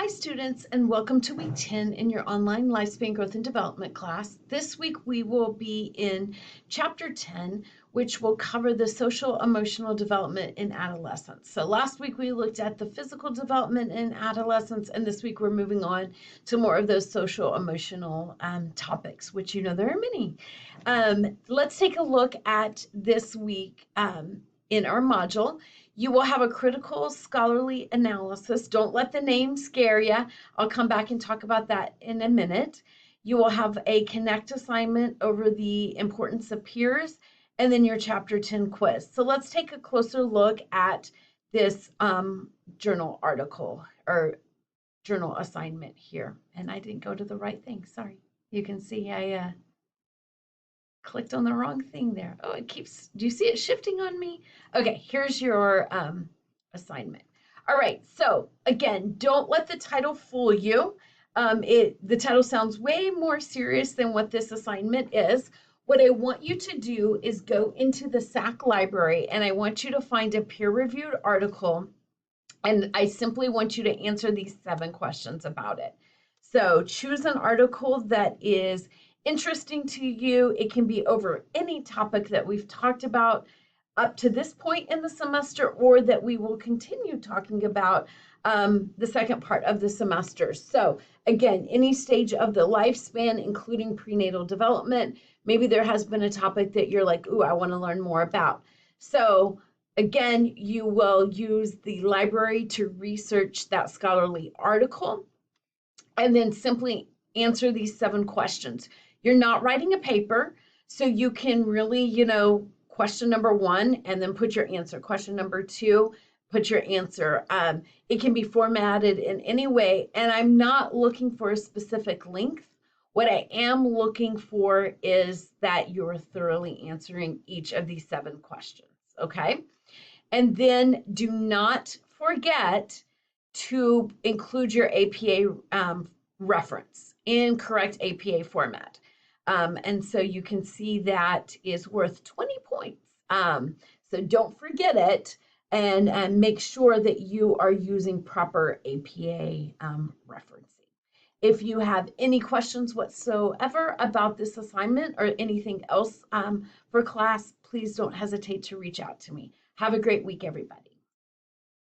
Hi students, and welcome to week 10 in your online lifespan growth and development class. This week we will be in chapter 10, which will cover the social emotional development in adolescence. So last week we looked at the physical development in adolescence, and this week we're moving on to more of those social emotional topics, which you know there are many. Let's take a look at this week in our module. You will have a critical scholarly analysis. Don't let the name scare you. I'll come back and talk about that in a minute. You will have a connect assignment over the importance of peers, and then your chapter 10 quiz. So let's take a closer look at this journal article or journal assignment here. And I didn't go to the right thing. Sorry. You can see I clicked on the wrong thing there. Oh, it keeps, do you see it shifting on me? Okay, here's your assignment. All right, so again, don't let the title fool you. The title sounds way more serious than what this assignment is. What I want you to do is go into the SAC library and I want you to find a peer-reviewed article, and I simply want you to answer these 7 questions about it. So choose an article that is interesting to you. It can be over any topic that we've talked about up to this point in the semester, or that we will continue talking about the second part of the semester. So again, any stage of the lifespan, including prenatal development. Maybe there has been a topic that you're like, ooh, I want to learn more about. So again, you will use the library to research that scholarly article and then simply answer these 7 questions. You're not writing a paper, so you can really, question number 1 and then put your answer. Question number 2, put your answer. It can be formatted in any way, and I'm not looking for a specific length. What I am looking for is that you're thoroughly answering each of these 7 questions, okay? And then do not forget to include your APA reference in correct APA format. And so you can see that is worth 20 points. So don't forget it, and make sure that you are using proper APA referencing. If you have any questions whatsoever about this assignment or anything else for class, please don't hesitate to reach out to me. Have a great week, everybody.